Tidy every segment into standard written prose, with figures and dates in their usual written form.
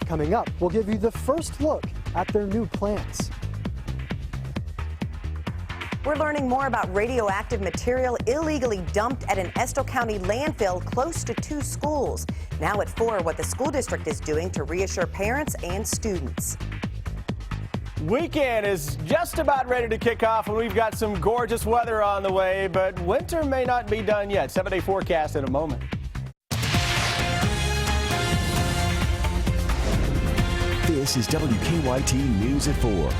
Coming up, we'll give you the first look at their new plants. We're learning more about radioactive material illegally dumped at an Estill County landfill close to 2 schools. Now at 4, what the school district is doing to reassure parents and students. Weekend is just about ready to kick off, and we've got some gorgeous weather on the way, but winter may not be done yet. 7-day forecast in a moment. This is WKYT News at 4.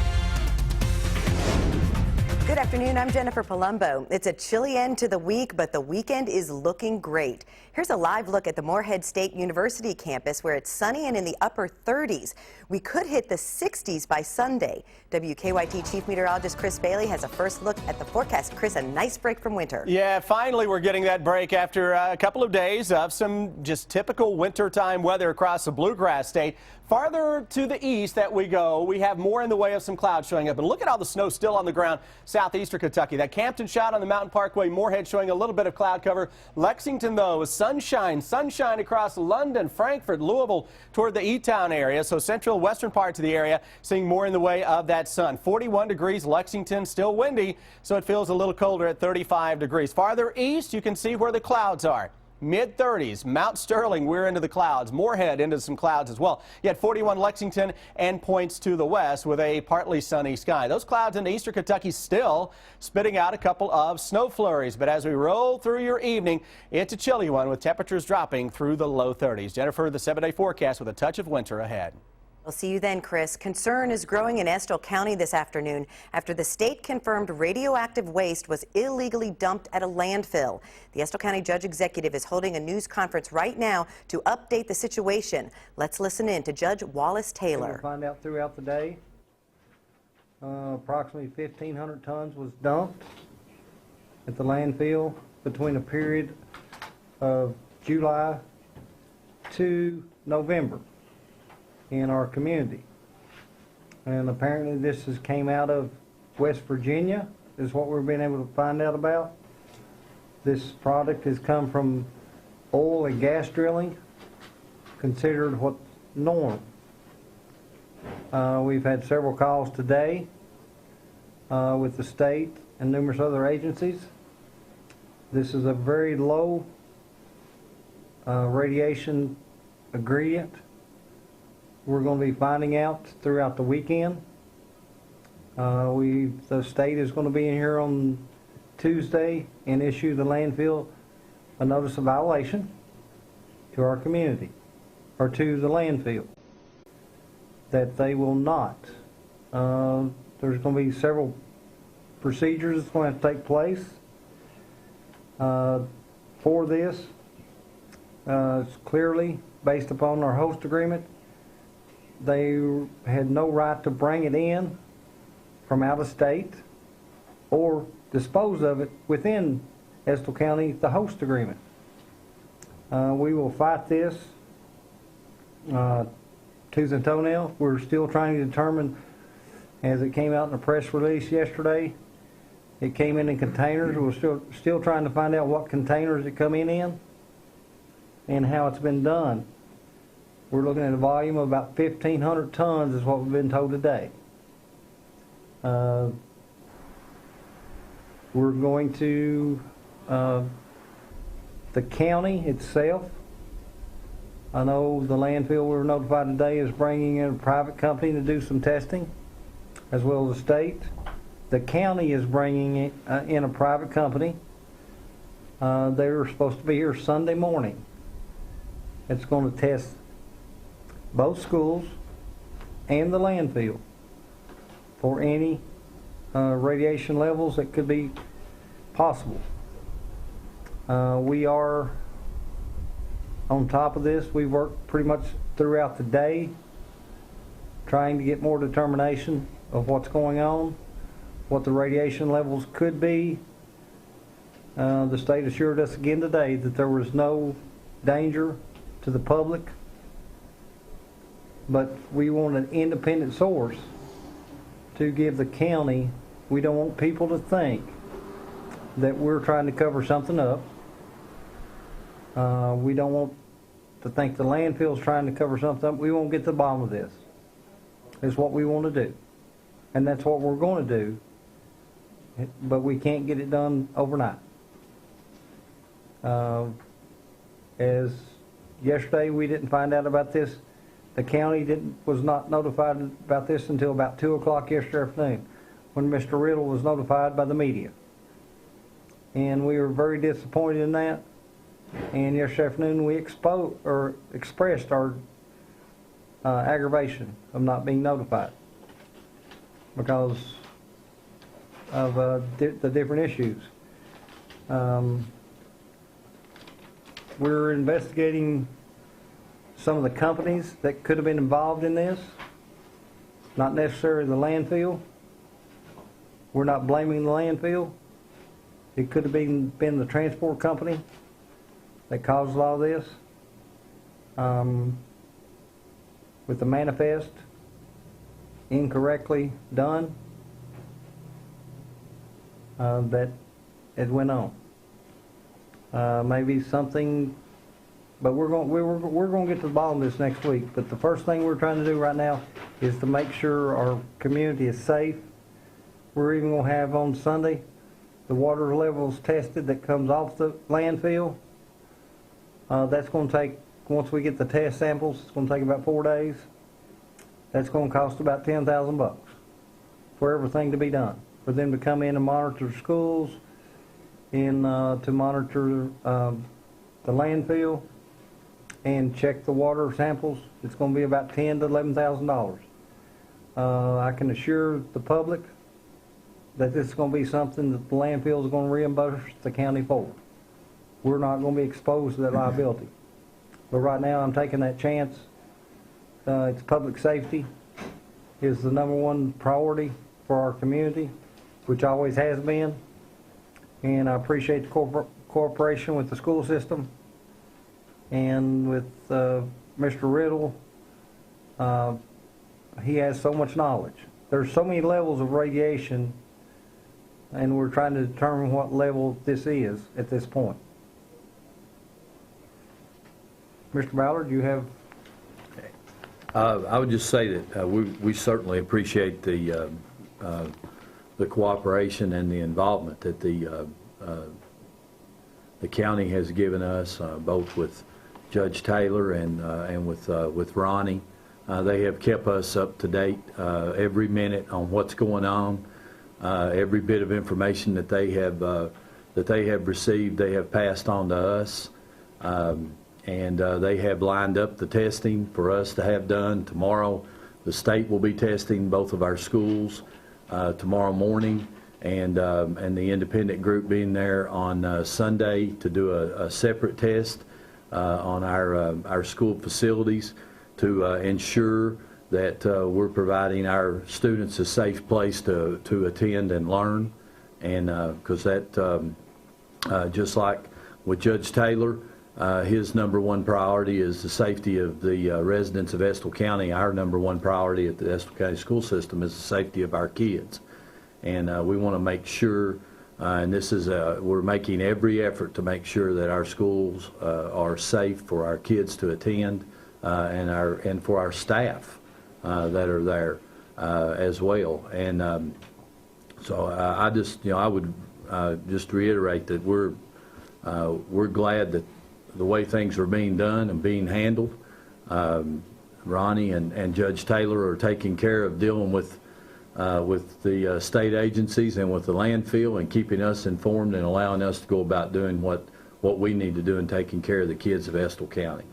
Good afternoon, I'm Jennifer Palumbo. It's a chilly end to the week, but the weekend is looking great. Here's a live look at the Morehead State University campus where it's sunny and in the upper 30s. We could hit the 60s by Sunday. WKYT Chief Meteorologist Chris Bailey has a first look at the forecast. Chris, a nice break from winter. Yeah, finally we're getting that break after a couple of days of some just typical wintertime weather across the Bluegrass State. Farther to the east that we go, we have more in the way of some clouds showing up. And look at all the snow still on the ground southeastern Kentucky. That Campton shot on the Mountain Parkway, Morehead showing a little bit of cloud cover. Lexington, though, is sunshine across London, Frankfort, Louisville toward the E-Town area. So central western parts of the area seeing more in the way of that sun. 41 degrees, Lexington, still windy, so it feels a little colder at 35 degrees. Farther east, you can see where the clouds are. Mid-30s, Mount Sterling, we're into the clouds. Morehead into some clouds as well. You had 41 Lexington and points to the west with a partly sunny sky. Those clouds into eastern Kentucky still spitting out a couple of snow flurries. But as we roll through your evening, it's a chilly one with temperatures dropping through the low 30s. Jennifer, the 7-day forecast with a touch of winter ahead. We'll see you then, Chris. Concern is growing in Estill County this afternoon after the state confirmed radioactive waste was illegally dumped at a landfill. The Estill County Judge Executive is holding a news conference right now to update the situation. Let's listen in to Judge Wallace Taylor. We'll find out throughout the day. Approximately 1,500 tons was dumped at the landfill between a period of July to November in our community. And apparently this came out of West Virginia, is what we've been able to find out about. This product has come from oil and gas drilling, considered what's normal. We've had several calls today with the state and numerous other agencies. This is a very low radiation ingredient. We're going to be finding out throughout the weekend. The state is going to be in here on Tuesday and issue the landfill a notice of violation to our community, or to the landfill, that they will not. There's going to be several procedures that's going to take place for this. It's clearly based upon our host agreement. They had no right to bring it in from out of state or dispose of it within Estill County, the host agreement. We will fight this tooth and toenail. We're still trying to determine, as it came out in the press release yesterday, it came in containers. We're still trying to find out what containers it come in and how it's been done. We're looking at a volume of about 1,500 tons is what we've been told today. We're going to, the county itself, I know the landfill we were notified today is bringing in a private company to do some testing, as well as the state. The county is bringing in a private company. They were supposed to be here Sunday morning. It's going to test both schools and the landfill for any radiation levels that could be possible. We are on top of this. We've worked pretty much throughout the day trying to get more determination of what's going on, what the radiation levels could be. The state assured us again today that there was no danger to the public, but we want an independent source to give the county. We don't want people to think that we're trying to cover something up. We don't want to think the landfill's trying to cover something up. We won't get to the bottom of this. It's what we want to do. And that's what we're going to do. But we can't get it done overnight. As yesterday we didn't find out about this. The county was not notified about this until about 2 o'clock yesterday afternoon, when Mr. Riddle was notified by the media. And we were very disappointed in that. And yesterday afternoon we expressed our aggravation of not being notified because of the different issues. We're investigating some of the companies that could have been involved in this, not necessarily the landfill. We're not blaming the landfill. It could have been the transport company that caused a lot of this. With the manifest incorrectly done, that it went on. Maybe something, but we're going to get to the bottom of this next week. But the first thing we're trying to do right now is to make sure our community is safe. We're even going to have on Sunday the water levels tested that comes off the landfill. That's going to take, once we get the test samples, it's going to take about 4 days. That's going to cost about $10,000 for everything to be done. For them to come in and monitor schools, and to monitor the landfill and check the water samples. It's going to be about $10,000 to $11,000. I can assure the public that this is going to be something that the landfill is going to reimburse the county for. We're not going to be exposed to that liability. But right now I'm taking that chance. It's public safety is the #1 priority for our community, which always has been. And I appreciate the cooperation with the school system and with Mr. Riddle. He has so much knowledge. There's so many levels of radiation, and we're trying to determine what level this is at this point. Mr. Ballard, you have? I would just say that we certainly appreciate the cooperation and the involvement that the county has given us, both with Judge Taylor and with Ronnie. They have kept us up to date every minute on what's going on. Every bit of information that they have received, they have passed on to us. And they have lined up the testing for us to have done. Tomorrow, the state will be testing both of our schools tomorrow morning, and the independent group being there on Sunday to do a separate test on our school facilities to ensure that we're providing our students a safe place to attend and learn. And because that, just like with Judge Taylor, his #1 priority is the safety of the residents of Estill County. Our #1 priority at the Estill County school system is the safety of our kids. And we want to make sure, and this is, we're making every effort to make sure that our schools are safe for our kids to attend and for our staff that are there as well. And so I just, I would just reiterate that we're glad that the way things are being done and being handled. Ronnie and Judge Taylor are taking care of dealing with the state agencies and with the landfill and keeping us informed and allowing us to go about doing what we need to do and taking care of the kids of Estill County.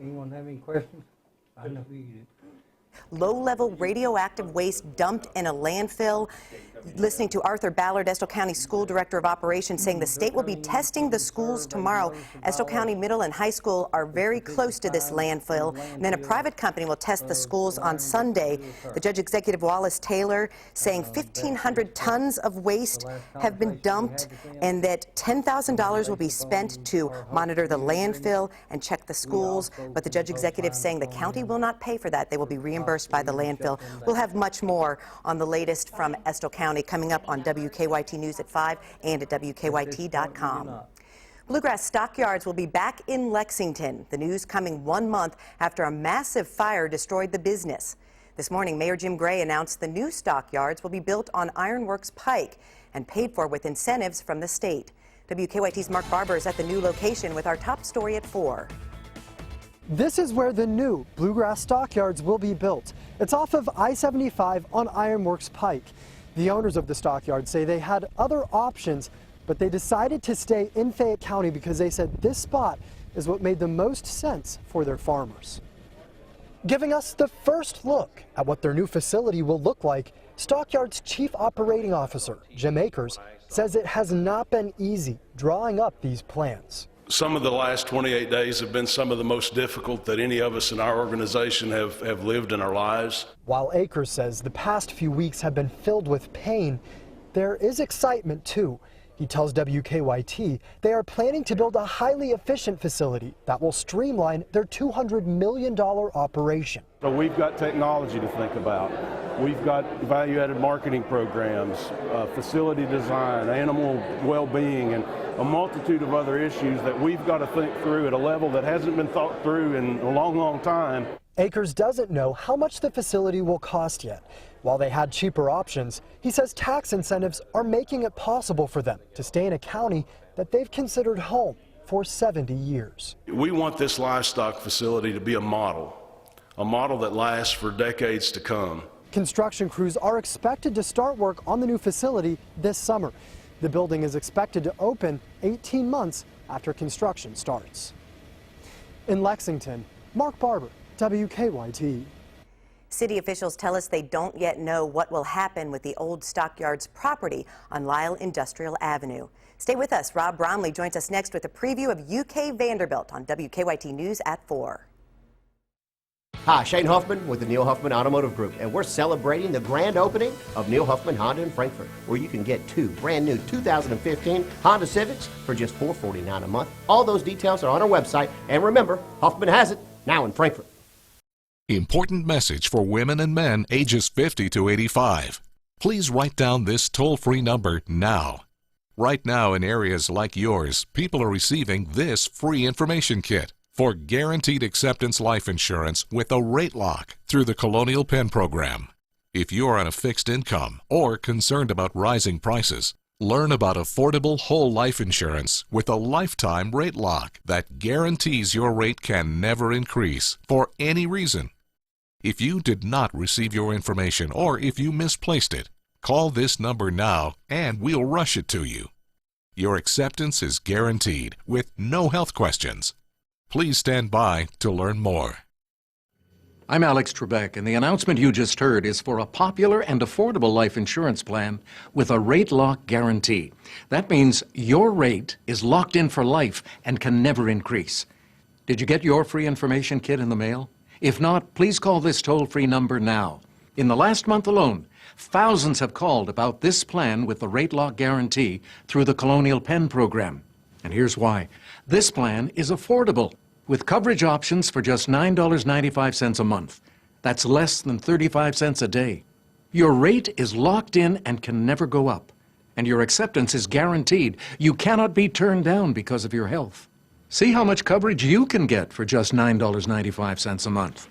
Anyone have any questions? I know you did. Low-level radioactive waste dumped in a landfill. Listening to Arthur Ballard, Estill County School Director of Operations, saying the state will be testing the schools tomorrow. Estill County Middle and High School are very close to this landfill, and then a private company will test the schools on Sunday. The Judge Executive Wallace Taylor saying 1,500 tons of waste have been dumped and that $10,000 will be spent to monitor the landfill and check the schools. But the Judge Executive saying the county will not pay for that. They will be reimbursed by the landfill. We'll have much more on the latest from Estill County coming up on WKYT News at 5 and at WKYT.com. Bluegrass stockyards will be back in Lexington. The news coming 1 month after a massive fire destroyed the business. This morning, Mayor Jim Gray announced the new stockyards will be built on Ironworks Pike and paid for with incentives from the state. WKYT's Mark Barber is at the new location with our top story at 4. This is where the new Bluegrass stockyards will be built. It's off of I-75 on Ironworks Pike. The owners of the stockyards say they had other options, but they decided to stay in Fayette County because they said this spot is what made the most sense for their farmers. Giving us the first look at what their new facility will look like, Stockyards Chief Operating Officer Jim Akers says it has not been easy drawing up these plans. Some of the last 28 days have been some of the most difficult that any of us in our organization have lived in our lives. While Akers says the past few weeks have been filled with pain, there is excitement too. He tells WKYT they are planning to build a highly efficient facility that will streamline their $200 million operation. So we've got technology to think about. We've got value-added marketing programs, facility design, animal well-being, and a multitude of other issues that we've got to think through at a level that hasn't been thought through in a long, long time. Akers doesn't know how much the facility will cost yet. While they had cheaper options, he says tax incentives are making it possible for them to stay in a county that they've considered home for 70 years. We want this livestock facility to be a model that lasts for decades to come. Construction crews are expected to start work on the new facility this summer. The building is expected to open 18 months after construction starts. In Lexington, Mark Barber, WKYT. City officials tell us they don't yet know what will happen with the old stockyards property on Lyle Industrial Avenue. Stay with us. Rob Bromley joins us next with a preview of UK Vanderbilt on WKYT News at 4. Hi, Shane Huffman with the Neil Huffman Automotive Group, and we're celebrating the grand opening of Neil Huffman Honda in Frankfort, where you can get 2 brand new 2015 Honda Civics for just $449 a month. All those details are on our website, and remember, Huffman has it now in Frankfort. Important message for women and men ages 50 to 85. Please write down this toll-free number now. Right now in areas like yours, people are receiving this free information kit for guaranteed acceptance life insurance with a rate lock through the Colonial Penn program. If you are on a fixed income or concerned about rising prices, learn about affordable whole life insurance with a lifetime rate lock that guarantees your rate can never increase for any reason. If you did not receive your information or if you misplaced it, call this number now and we'll rush it to you. Your acceptance is guaranteed with no health questions. Please stand by to learn more. I'm Alex Trebek, and the announcement you just heard is for a popular and affordable life insurance plan with a rate lock guarantee. That means your rate is locked in for life and can never increase. Did you get your free information kit in the mail? If not, please call this toll-free number now. In the last month alone, thousands have called about this plan with the rate lock guarantee through the Colonial Penn program. And here's why. This plan is affordable, with coverage options for just $9.95 a month. That's less than 35 cents a day. Your rate is locked in and can never go up. And your acceptance is guaranteed. You cannot be turned down because of your health. See how much coverage you can get for just $9.95 a month.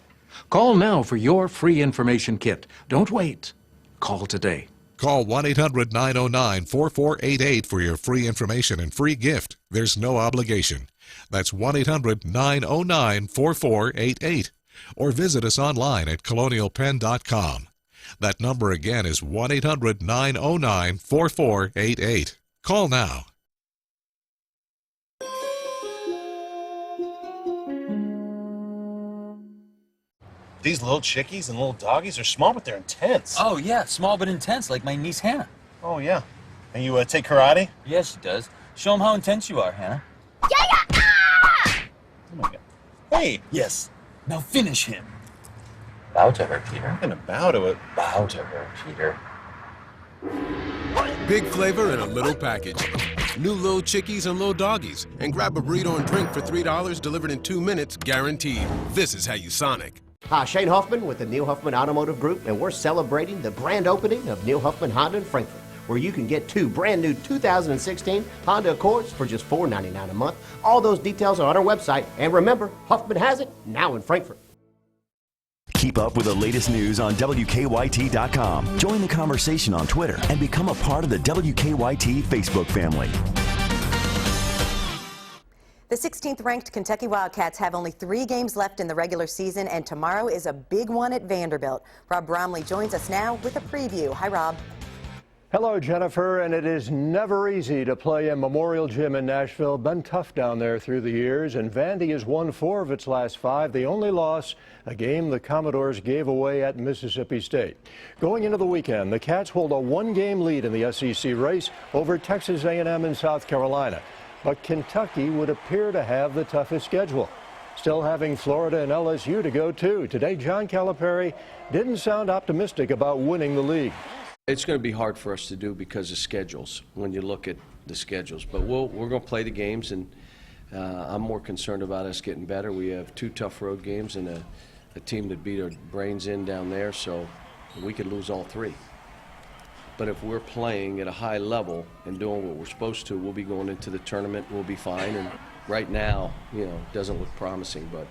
Call now for your free information kit. Don't wait. Call today. Call 1-800-909-4488 for your free information and free gift. There's no obligation. That's 1-800-909-4488. Or visit us online at colonialpenn.com. That number again is 1-800-909-4488. Call now. These little chickies and little doggies are small, but they're intense. Oh, yeah, small but intense, like my niece Hannah. Oh, yeah. And you take karate? Yes, she does. Show them how intense you are, Hannah. Yeah! Ah! Oh, my God. Hey! Yes. Now finish him. Bow to her, Peter. I'm gonna bow to it. Bow to her, Peter. Big flavor in a little package. New little chickies and little doggies. And grab a burrito and drink for $3 delivered in 2 minutes, guaranteed. This is how you Sonic. Hi, Shane Huffman with the Neil Huffman Automotive Group, and we're celebrating the grand opening of Neil Huffman Honda in Frankfort, where you can get 2 brand new 2016 Honda Accords for just $4.99 a month. All those details are on our website. And remember, Huffman has it now in Frankfort. Keep up with the latest news on WKYT.com. Join the conversation on Twitter and become a part of the WKYT Facebook family. The 16th ranked Kentucky Wildcats have only 3 games left in the regular season, and tomorrow is a big one at Vanderbilt. Rob Bromley joins us now with a preview. Hi, Rob. Hello, Jennifer, and it is never easy to play in Memorial Gym in Nashville. Been tough down there through the years, and Vandy has won 4 of its last 5. The only loss, a game the Commodores gave away at Mississippi State. Going into the weekend, the Cats hold a 1-game lead in the SEC race over Texas A&M and South Carolina. But Kentucky would appear to have the toughest schedule. Still having Florida and LSU to go too. Today, John Calipari didn't sound optimistic about winning the league. It's going to be hard for us to do because of schedules, when you look at the schedules. But we're going to play the games, and I'm more concerned about us getting better. We have 2 tough road games and a team that beat our brains in down there, so we could lose all 3. But if we're playing at a high level and doing what we're supposed to, we'll be going into the tournament, we'll be fine. And right now, it doesn't look promising, but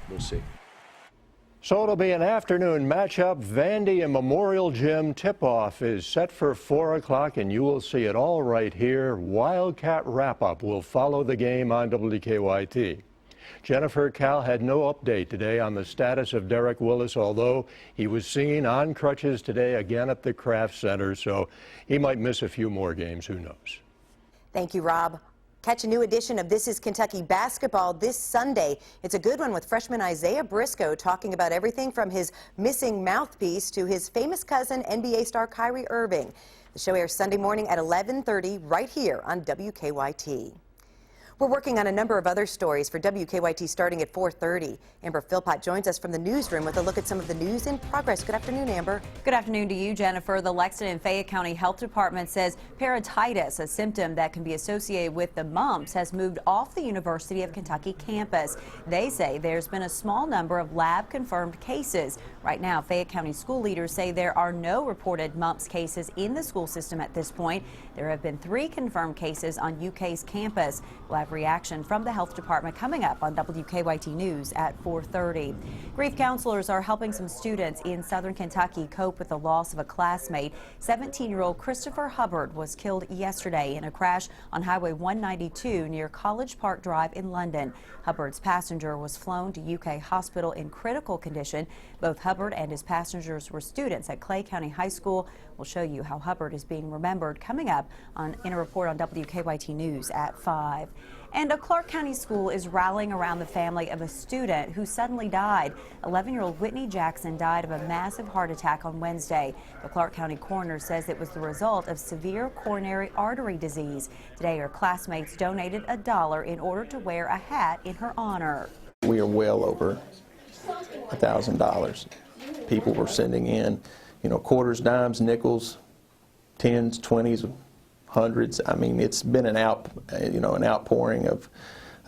we'll see. So it'll be an afternoon matchup. Vandy and Memorial Gym tip-off is set for 4 o'clock, and you will see it all right here. Wildcat wrap-up will follow the game on WKYT. Jennifer, Cal had no update today on the status of Derek Willis, although he was seen on crutches today again at the Kraft Center, so he might miss a few more games. Who knows? Thank you, Rob. Catch a new edition of This is Kentucky Basketball this Sunday. It's a good one with freshman Isaiah Briscoe talking about everything from his missing mouthpiece to his famous cousin, NBA star Kyrie Irving. The show airs Sunday morning at 11:30 right here on WKYT. We're working on a number of other stories for WKYT starting at 4:30. Amber Philpott joins us from the newsroom with a look at some of the news in progress. Good afternoon, Amber. Good afternoon to you, Jennifer. The Lexington and Fayette County Health Department says parotitis, a symptom that can be associated with the mumps, has moved off the University of Kentucky campus. They say there's been a small number of lab-confirmed cases. Right now, Fayette County school leaders say there are no reported mumps cases in the school system at this point. There have been 3 confirmed cases on UK's campus. We'll have reaction from the health department coming up on WKYT News at 4:30. Grief counselors are helping some students in southern Kentucky cope with the loss of a classmate. 17-year-old Christopher Hubbard was killed yesterday in a crash on Highway 192 near College Park Drive in London. Hubbard's passenger was flown to UK Hospital in critical condition. Both Hubbard and his passengers were students at Clay County High School. We'll show you how Hubbard is being remembered coming up in a report on WKYT News at 5. And a Clark County school is rallying around the family of a student who suddenly died. 11-year-old Whitney Jackson died of a massive heart attack on Wednesday. The Clark County coroner says it was the result of severe coronary artery disease. Today, her classmates donated $1 in order to wear a hat in her honor. We are well over $1,000. People were sending in, quarters, dimes, nickels, 10s, 20s, hundreds. I mean, it's been an outpouring of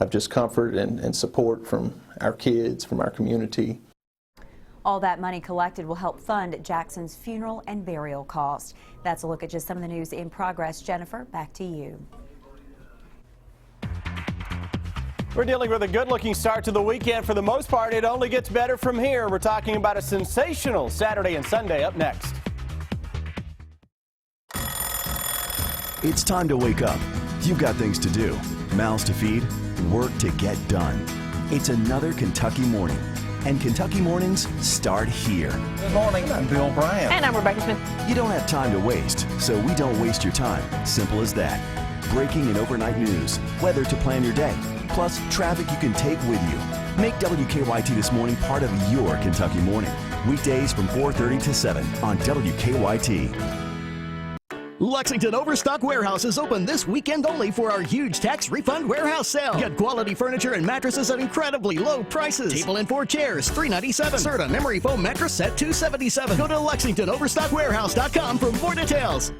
just comfort and support from our kids, from our community. All that money collected will help fund Jackson's funeral and burial costs. That's a look at just some of the news in progress. Jennifer, back to you. We're dealing with a good-looking start to the weekend. For the most part, it only gets better from here. We're talking about a sensational Saturday and Sunday up next. It's time to wake up. You've got things to do, mouths to feed, work to get done. It's another Kentucky morning, and Kentucky mornings start here. Good morning, I'm Bill Bryant. And I'm Rebecca Smith. You don't have time to waste, so we don't waste your time. Simple as that. Breaking and overnight news, weather to plan your day, plus traffic you can take with you. Make WKYT This Morning part of your Kentucky morning. Weekdays from 4:30 to 7 on WKYT. Lexington Overstock Warehouse is open this weekend only for our huge tax refund warehouse sale. Get quality furniture and mattresses at incredibly low prices. Table and 4 chairs, $397. Serta memory foam mattress set, $277. Go to LexingtonOverstockWarehouse.com for more details.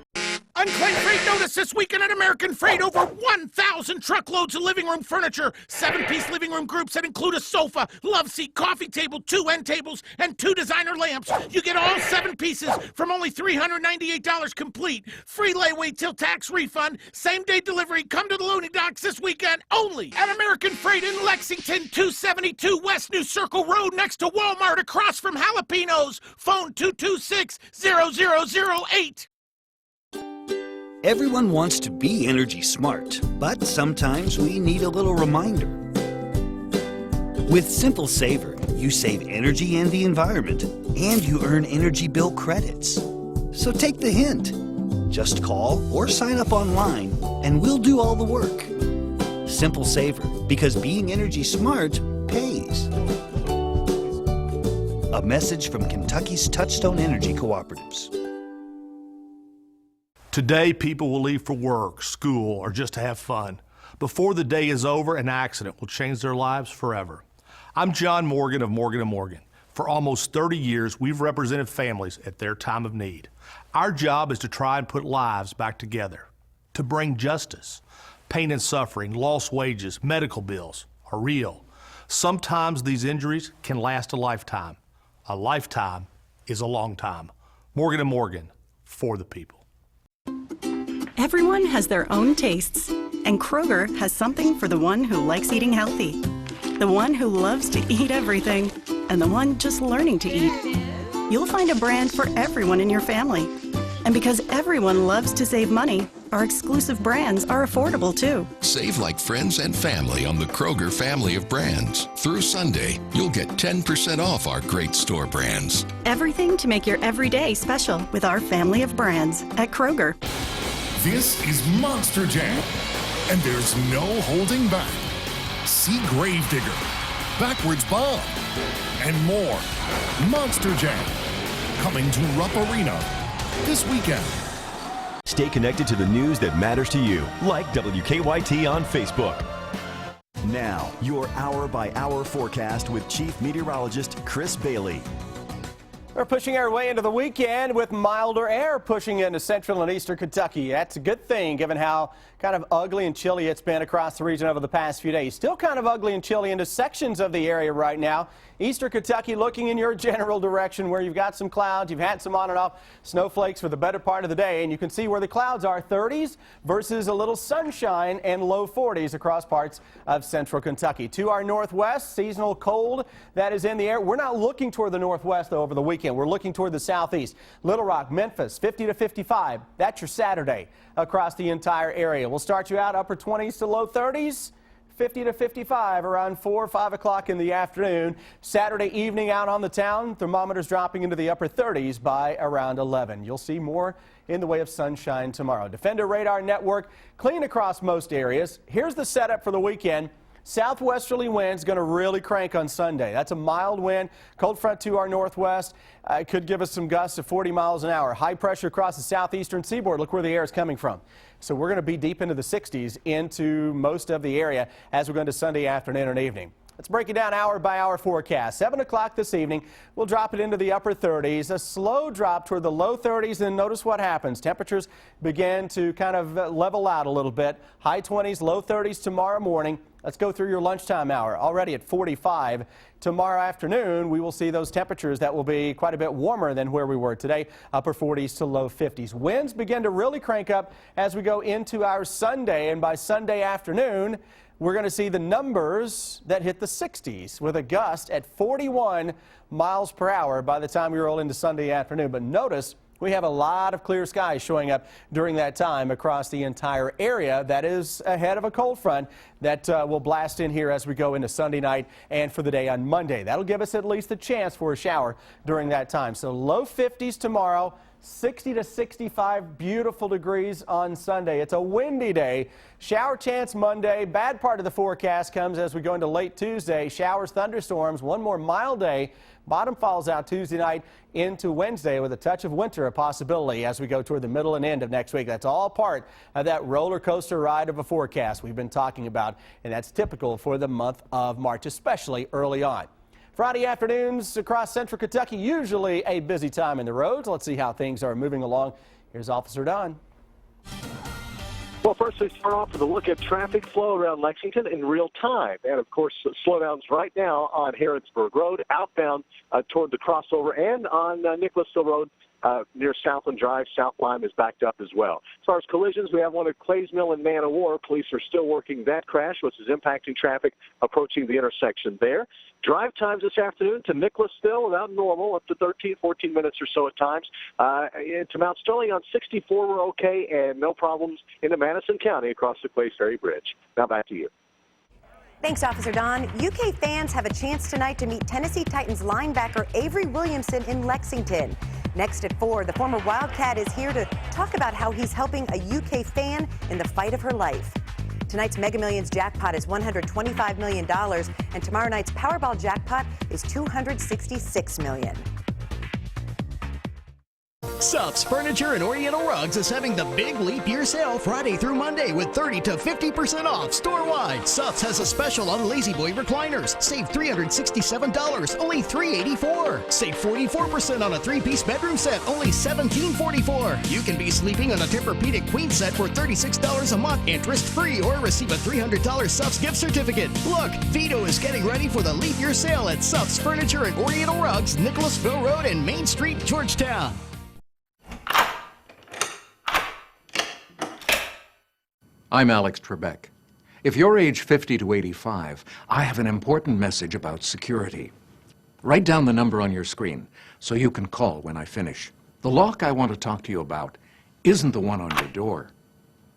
Unclaimed freight notice this weekend at American Freight. Over 1,000 truckloads of living room furniture. 7-piece living room groups that include a sofa, love seat, coffee table, 2 end tables, and 2 designer lamps. You get all 7 pieces from only $398 complete. Free layaway till tax refund. Same-day delivery. Come to the loading docks this weekend only at American Freight in Lexington, 272 West New Circle Road next to Walmart across from Jalapenos. Phone 226-0008. Everyone wants to be energy smart, but sometimes we need a little reminder. With Simple Saver, you save energy and the environment, and you earn energy bill credits. So take the hint. Just call or sign up online, and we'll do all the work. Simple Saver, because being energy smart pays. A message from Kentucky's Touchstone Energy Cooperatives. Today, people will leave for work, school, or just to have fun. Before the day is over, an accident will change their lives forever. I'm John Morgan of Morgan & Morgan. For almost 30 years, we've represented families at their time of need. Our job is to try and put lives back together, to bring justice. Pain and suffering, lost wages, medical bills are real. Sometimes these injuries can last a lifetime. A lifetime is a long time. Morgan & Morgan, for the people. Everyone has their own tastes, and Kroger has something for the one who likes eating healthy, the one who loves to eat everything, and the one just learning to eat. You'll find a brand for everyone in your family. And because everyone loves to save money, our exclusive brands are affordable too. Save like friends and family on the Kroger family of brands. Through Sunday, you'll get 10% off our great store brands. Everything to make your everyday special with our family of brands at Kroger. This is Monster Jam, and there's no holding back. See Gravedigger, Backwards Bomb, and more. Monster Jam, coming to Rupp Arena this weekend. Stay connected to the news that matters to you, like WKYT on Facebook. Now, your hour-by-hour forecast with Chief Meteorologist Chris Bailey. We're pushing our way into the weekend with milder air pushing into central and eastern Kentucky. That's a good thing given how kind of ugly and chilly it's been across the region over the past few days. Still kind of ugly and chilly into sections of the area right now. Eastern Kentucky looking in your general direction where you've got some clouds. You've had some on and off snowflakes for the better part of the day, and you can see where the clouds are, 30s versus a little sunshine and low 40s across parts of central Kentucky. To our northwest, seasonal cold that is in the air. We're not looking toward the northwest though over the weekend. We're looking toward the southeast. Little Rock, Memphis, 50 to 55. That's your Saturday across the entire area. We'll start you out upper 20s to low 30s. 50 to 55 around 4 or 5 o'clock in the afternoon. Saturday evening out on the town, thermometers dropping into the upper 30s by around 11. You'll see more in the way of sunshine tomorrow. Defender radar network clean across most areas. Here's the setup for the weekend. Southwesterly winds going to really crank on Sunday. That's a mild wind. Cold front to our northwest could give us some gusts of 40 miles an hour. High pressure across the southeastern seaboard. Look where the air is coming from. So we're going to be deep into the 60s into most of the area as we're going to Sunday afternoon and evening. Let's break it down hour by hour forecast. 7 o'clock this evening, we'll drop it into the upper 30s. A slow drop toward the low 30s, and notice what happens. Temperatures begin to kind of level out a little bit. High 20s, low 30s tomorrow morning. Let's go through your lunchtime hour. Already at 45. Tomorrow afternoon, we will see those temperatures that will be quite a bit warmer than where we were today, upper 40s to low 50s. Winds begin to really crank up as we go into our Sunday, and by Sunday afternoon, we're going to see the numbers that hit the 60s with a gust at 41 miles per hour by the time we roll into Sunday afternoon. But notice we have a lot of clear skies showing up during that time across the entire area. That is ahead of a cold front that will blast in here as we go into Sunday night and for the day on Monday. That'll give us at least a chance for a shower during that time. So low 50s tomorrow. 60 to 65 beautiful degrees on Sunday. It's a windy day. Shower chance Monday. Bad part of the forecast comes as we go into late Tuesday. Showers, thunderstorms, one more mild day. Bottom falls out Tuesday night into Wednesday with a touch of winter a possibility as we go toward the middle and end of next week. That's all part of that roller coaster ride of a forecast we've been talking about, and that's typical for the month of March, especially early on. Friday afternoons across central Kentucky, usually a busy time in the roads. Let's see how things are moving along. Here's Officer Don. Well, first we start off with a look at traffic flow around Lexington in real time. And, of course, slowdowns right now on Harrodsburg Road, outbound toward the crossover, and on Nicholasville Road near Southland Drive. South Lime is backed up as well. As far as collisions, we have one at Clays Mill and Man o' War. Police are still working that crash, which is impacting traffic approaching the intersection there. Drive times this afternoon to Nicholasville about normal, up to 13, 14 minutes or so at times. To Mount Sterling on 64, we're okay, and no problems into Madison County across the Clays Ferry Bridge. Now back to you. Thanks, Officer Don. UK fans have a chance tonight to meet Tennessee Titans linebacker Avery Williamson in Lexington. Next at 4, the former Wildcat is here to talk about how he's helping a UK fan in the fight of her life. Tonight's Mega Millions jackpot is $125 million, and tomorrow night's Powerball jackpot is $266 million. Sups Furniture and Oriental Rugs is having the big leap year sale Friday through Monday with 30 to 50% off store-wide. Sups has a special on Lazy Boy recliners. Save $367, only $384. Save 44% on a 3-piece bedroom set, only $1744. You can be sleeping on a Tempur-Pedic queen set for $36 a month, interest-free, or receive a $300 Sups gift certificate. Look, Vito is getting ready for the leap year sale at Sups Furniture and Oriental Rugs, Nicholasville Road and Main Street, Georgetown. I'm Alex Trebek. If you're age 50 to 85, I have an important message about security. Write down the number on your screen so you can call when I finish. The lock I want to talk to you about isn't the one on your door.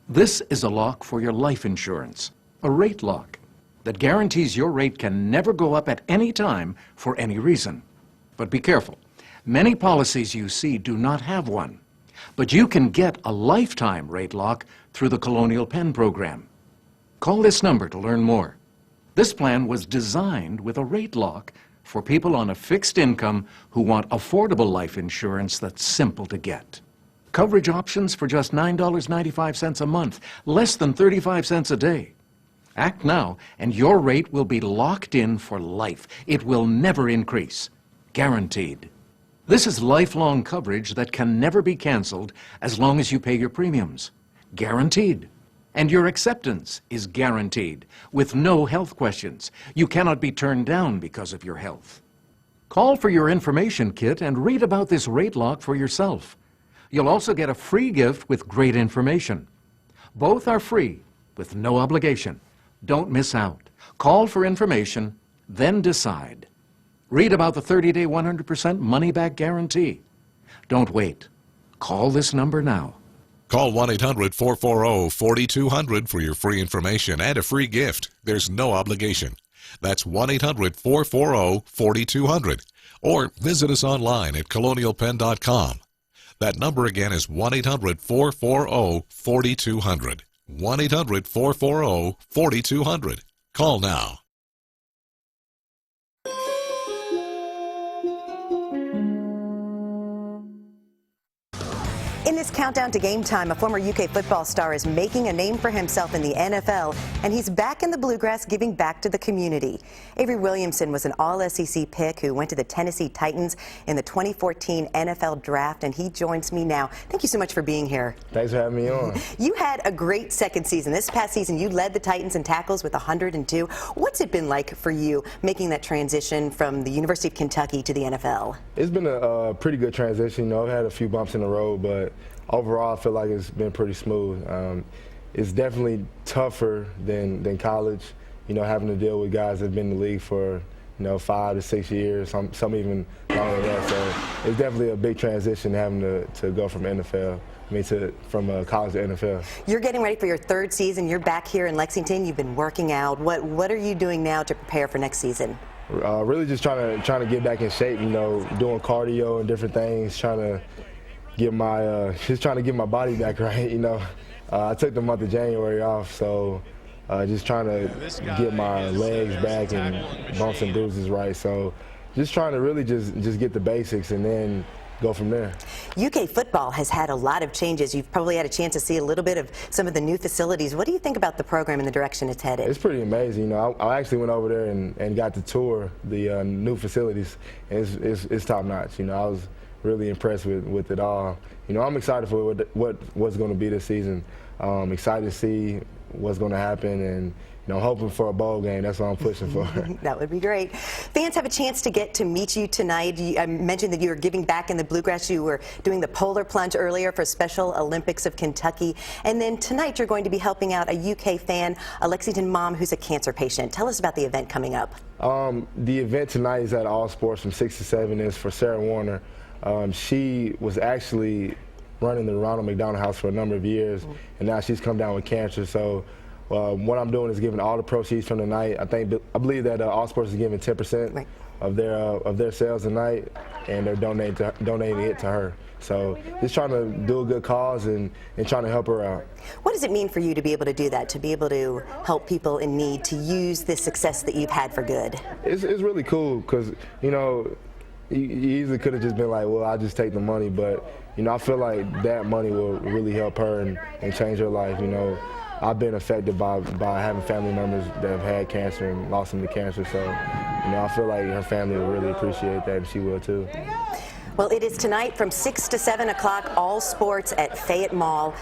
This is a lock for your life insurance, a rate lock that guarantees your rate can never go up at any time for any reason. But be careful. Many policies you see do not have one. But you can get a lifetime rate lock through the Colonial Penn program. Call this number to learn more. This plan was designed with a rate lock for people on a fixed income who want affordable life insurance that's simple to get. Coverage options for just $9.95 a month, less than 35 cents a day. Act now and your rate will be locked in for life. It will never increase. Guaranteed. This is lifelong coverage that can never be canceled as long as you pay your premiums. Guaranteed. And your acceptance is guaranteed, with no health questions. You cannot be turned down because of your health. Call for your information kit and read about this rate lock for yourself. You'll also get a free gift with great information. Both are free, with no obligation. Don't miss out. Call for information, then decide. Read about the 30-day 100% money-back guarantee. Don't wait. Call this number now. Call 1-800-440-4200 for your free information and a free gift. There's no obligation. That's 1-800-440-4200. Or visit us online at colonialpenn.com. That number again is 1-800-440-4200. 1-800-440-4200. Call now. In this countdown to game time, a former UK football star is making a name for himself in the NFL, and he's back in the Bluegrass giving back to the community. Avery Williamson was an All-SEC pick who went to the Tennessee Titans in the 2014 NFL Draft, and he joins me now. Thank you so much for being here. Thanks for having me on. You had a great second season. This past season, you led the Titans in tackles with 102. What's it been like for you making that transition from the University of Kentucky to the NFL? It's been a pretty good transition. You know, I've had a few bumps in the road, but overall, I feel like it's been pretty smooth. It's definitely tougher than college, you know, having to deal with guys that have been in the league for, 5 to 6 years, some even longer than that. So it's definitely a big transition having to go from from college to NFL. You're getting ready for your third season. You're back here in Lexington. You've been working out. What are you doing now to prepare for next season? Really just trying to get back in shape, doing cardio and different things, trying to get my body back right. I took the month of January off, so just trying to get my legs back and bumps and bruises right. So just trying to really just get the basics and then go from there. UK football has had a lot of changes. You've probably had a chance to see a little bit of some of the new facilities. What do you think about the program and the direction it's headed? It's pretty amazing. I actually went over there and got to tour the new facilities. It's top notch. I was really impressed with it all. You know, I'm excited for what's going to be this season. Excited to see what's going to happen, and you know, hoping for a bowl game. That's what I'm pushing for. That would be great. Fans have a chance to get to meet you tonight. I mentioned that you were giving back in the bluegrass. You were doing the polar plunge earlier for Special Olympics of Kentucky. And then tonight you're going to be helping out a UK fan, a Lexington mom who's a cancer patient. Tell us about the event coming up. The event tonight is at All Sports from 6 to 7. Is for Sarah Warner. She was actually running the Ronald McDonald House for a number of years, and now she's come down with cancer. So what I'm doing is giving all the proceeds from the night. I believe that All Sports is giving 10% of their sales tonight, and they're donating it to her. So just trying to do a good cause and trying to help her out. What does it mean for you to be able to do that, to be able to help people in need, to use this success that you've had for good? It's really cool because, you know, you easily could have just been like, well, I'll just take the money, but, you know, I feel like that money will really help her and change her life. You know, I've been affected by having family members that have had cancer and lost them to cancer, so, you know, I feel like her family will really appreciate that, and she will too. Well, it is tonight from 6 to 7 o'clock, All Sports at Fayette Mall.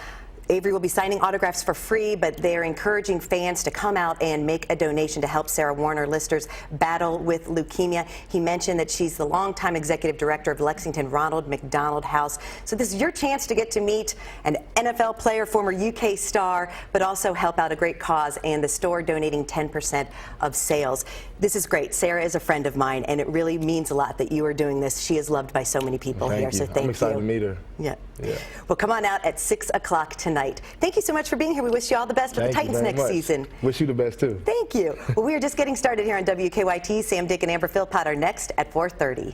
Avery will be signing autographs for free, but they're encouraging fans to come out and make a donation to help Sarah Warner Lister's battle with leukemia. He mentioned that she's the longtime executive director of Lexington Ronald McDonald House. So this is your chance to get to meet an NFL player, former UK star, but also help out a great cause, and the store donating 10% of sales. This is great. Sarah is a friend of mine, and it really means a lot that you are doing this. She is loved by so many people here, so thank you. I'm excited to meet her. Yeah. Well, come on out at 6 o'clock tonight. Thank you so much for being here. We wish you all the best with the Titans next season. Wish you the best, too. Thank you. Well, we are just getting started here on WKYT. Sam, Dick, and Amber Philpott are next at 4:30.